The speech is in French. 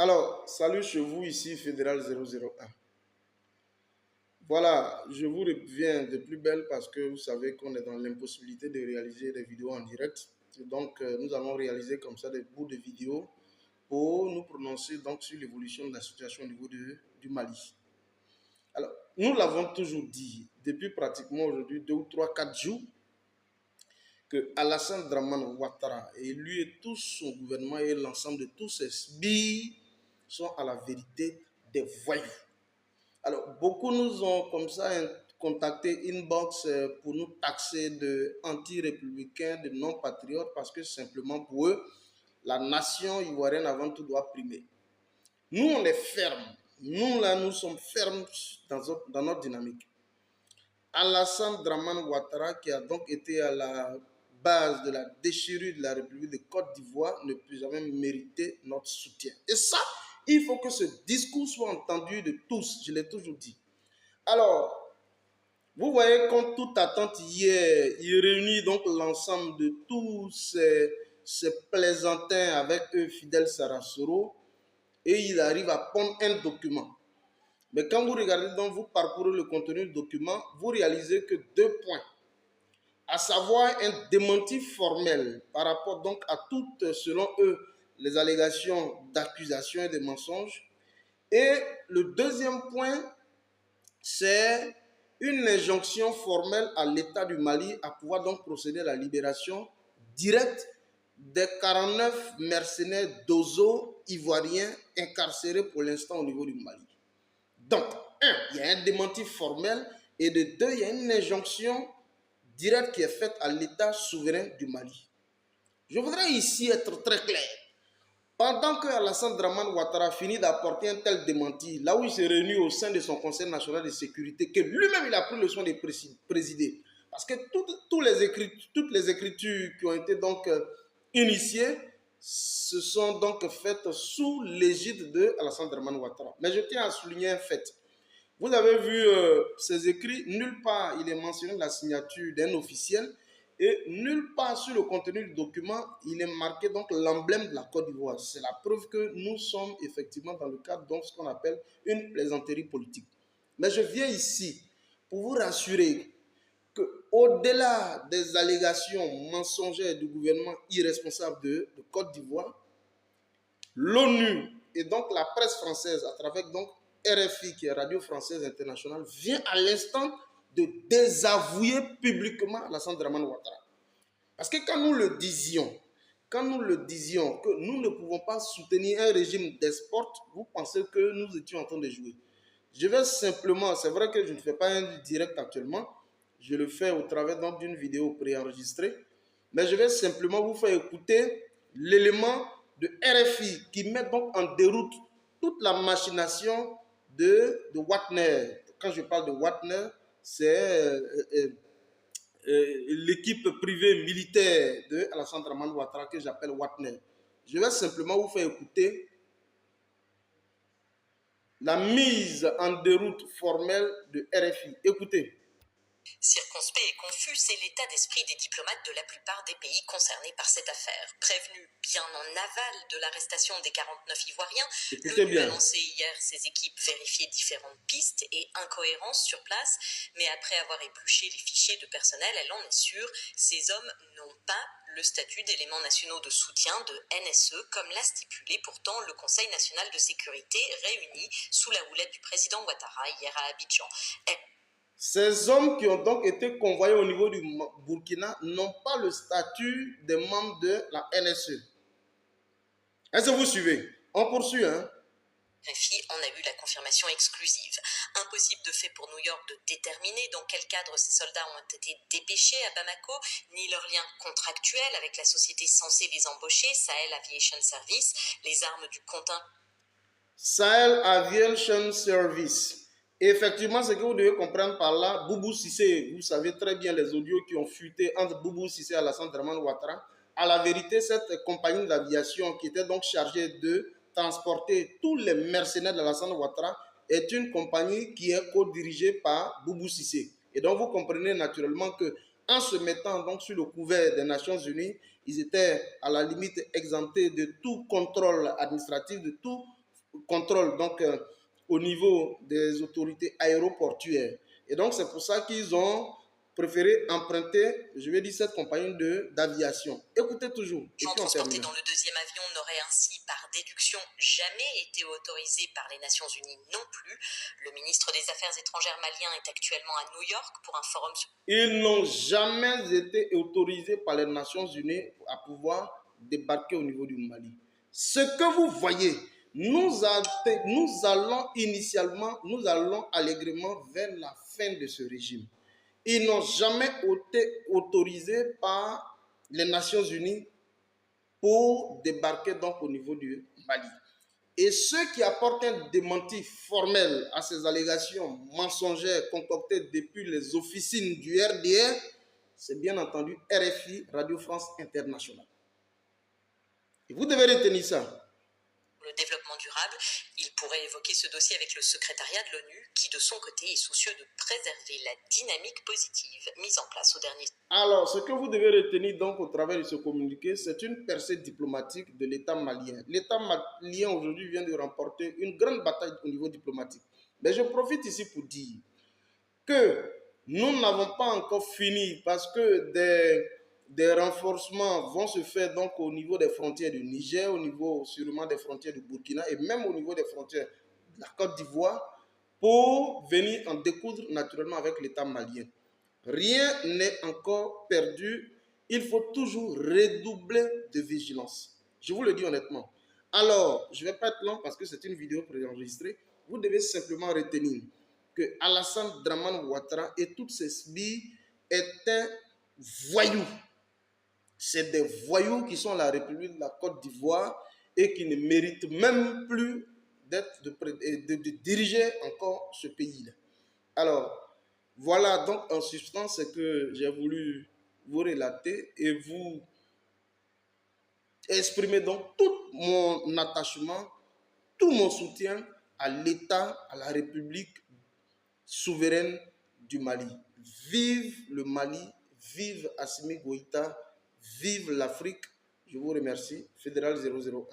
Alors, salut chez vous, ici Fédéral 001. Voilà, je vous reviens de plus belle parce que vous savez qu'on est dans l'impossibilité de réaliser des vidéos en direct. Et donc, nous allons réaliser comme ça des bouts de vidéos pour nous prononcer donc sur l'évolution de la situation au niveau du Mali. Alors, nous l'avons toujours dit depuis pratiquement aujourd'hui 2 ou 3, 4 jours que Alassane Dramane Ouattara et lui et tout son gouvernement et l'ensemble de tous ses sbires sont à la vérité des voyous. Alors, beaucoup nous ont comme ça contacté inbox pour nous taxer de anti-républicains, de non-patriotes, parce que simplement pour eux, la nation ivoirienne avant tout doit primer. Nous, on est fermes. Nous, là, nous sommes fermes dans notre dynamique. Alassane Dramane Ouattara, qui a donc été à la base de la déchirure de la République de Côte d'Ivoire, ne peut jamais mériter notre soutien. Et ça, il faut que ce discours soit entendu de tous, je l'ai toujours dit. Alors, vous voyez, comme toute attente hier, il réunit donc l'ensemble de tous ces plaisantins avec eux, Fidel Sarasoro, et il arrive à pondre un document. Mais quand vous regardez, donc vous parcourez le contenu du document, vous réalisez que 2 points, à savoir un démenti formel par rapport donc à toutes, selon eux, les allégations d'accusation et de mensonges. Et le deuxième point, c'est une injonction formelle à l'État du Mali à pouvoir donc procéder à la libération directe des 49 mercenaires d'Ozo ivoiriens incarcérés pour l'instant au niveau du Mali. Donc, il y a un démenti formel et de 2, il y a une injonction directe qui est faite à l'État souverain du Mali. Je voudrais ici être très clair. Pendant que Alassane Dramane Ouattara finit d'apporter un tel démenti, là où il s'est réuni au sein de son Conseil national de sécurité, que lui-même il a pris le soin de présider, parce que toutes les écritures qui ont été donc initiées se sont donc faites sous l'égide de Alassane Dramane Ouattara. Mais je tiens à souligner un fait. Vous avez vu ces écrits, nulle part il est mentionné la signature d'un officiel et nulle part sur le contenu du document il est marqué donc l'emblème de la Côte d'Ivoire. C'est la preuve que nous sommes effectivement dans le cadre de ce qu'on appelle une plaisanterie politique. Mais je viens ici pour vous rassurer qu'au-delà des allégations mensongères du gouvernement irresponsable de Côte d'Ivoire, l'ONU et donc la presse française à travers donc RFI, qui est Radio Française Internationale, vient à l'instant de désavouer publiquement Alassane Dramane Ouattara. Parce que quand nous le disions que nous ne pouvons pas soutenir un régime despote, vous pensez que nous étions en train de jouer. Je vais simplement, c'est vrai que je ne fais pas un direct actuellement, je le fais au travers d'une vidéo préenregistrée, mais je vais simplement vous faire écouter l'élément de RFI qui met donc en déroute toute la machination de Wagner. Quand je parle de Wagner, c'est l'équipe privée militaire de Alassane Dramane Ouattara que j'appelle Wagner. Je vais simplement vous faire écouter la mise en déroute formelle de RFI. Écoutez. Circonspect et confus, c'est l'état d'esprit des diplomates de la plupart des pays concernés par cette affaire. Prévenus bien en aval de l'arrestation des 49 Ivoiriens, l'ONU a lancé hier ses équipes vérifier différentes pistes et incohérences sur place, mais après avoir épluché les fichiers de personnel, elle en est sûre, ces hommes n'ont pas le statut d'éléments nationaux de soutien de NSE, comme l'a stipulé pourtant le Conseil national de sécurité réuni sous la houlette du président Ouattara hier à Abidjan. Ces hommes qui ont donc été convoyés au niveau du Burkina n'ont pas le statut des membres de la NSE. Est-ce que vous suivez? On poursuit, hein? RFI en a eu la confirmation exclusive. Impossible de fait pour New York de déterminer dans quel cadre ces soldats ont été dépêchés à Bamako, ni leur lien contractuel avec la société censée les embaucher, Sahel Aviation Service, les armes du contingent. Sahel Aviation Service. Et effectivement, ce que vous devez comprendre par là, Boubou Sissé, vous savez très bien les audios qui ont fuité entre Boubou Sissé et Alassane Dramane Ouattara. À la vérité, cette compagnie d'aviation qui était donc chargée de transporter tous les mercenaires d'Alassane Ouattara est une compagnie qui est co-dirigée par Boubou Sissé. Et donc, vous comprenez naturellement que en se mettant donc sur le couvert des Nations Unies, ils étaient à la limite exemptés de tout contrôle administratif, de tout contrôle donc, au niveau des autorités aéroportuaires. Et donc, c'est pour ça qu'ils ont préféré emprunter, je vais dire, cette compagnie d'aviation. Écoutez toujours. Gens transportés dans le deuxième avion n'auraient ainsi, par déduction, jamais été autorisés par les Nations Unies non plus. Le ministre des Affaires étrangères malien est actuellement à New York pour un forum. Ils n'ont jamais été autorisés par les Nations Unies à pouvoir débarquer au niveau du Mali. Ce que vous voyez, nous allons allègrement vers la fin de ce régime. Ils n'ont jamais été autorisés par les Nations Unies pour débarquer donc au niveau du Mali. Et ceux qui apportent un démenti formel à ces allégations mensongères concoctées depuis les officines du RDR, c'est bien entendu RFI, Radio France Internationale. Et vous devez retenir ça. Le développement durable, il pourrait évoquer ce dossier avec le secrétariat de l'ONU qui, de son côté, est soucieux de préserver la dynamique positive mise en place au dernier. Alors, ce que vous devez retenir donc au travers de ce communiqué, c'est une percée diplomatique de l'État malien. L'État malien aujourd'hui vient de remporter une grande bataille au niveau diplomatique. Mais je profite ici pour dire que nous n'avons pas encore fini parce que des renforcements vont se faire donc au niveau des frontières du Niger, au niveau sûrement des frontières du Burkina et même au niveau des frontières de la Côte d'Ivoire pour venir en découdre naturellement avec l'État malien. Rien n'est encore perdu. Il faut toujours redoubler de vigilance. Je vous le dis honnêtement. Alors, je ne vais pas être long parce que c'est une vidéo préenregistrée. Vous devez simplement retenir que Alassane Dramane Ouattara et toutes ses sbires étaient voyous. C'est des voyous qui sont à la République de la Côte d'Ivoire et qui ne méritent même plus de diriger encore ce pays-là. Alors, voilà donc en substance ce que j'ai voulu vous relater et vous exprimer donc tout mon attachement, tout mon soutien à l'État, à la République souveraine du Mali. Vive le Mali, vive Assimi Goïta, vive l'Afrique. Je vous remercie. Fédéral 001.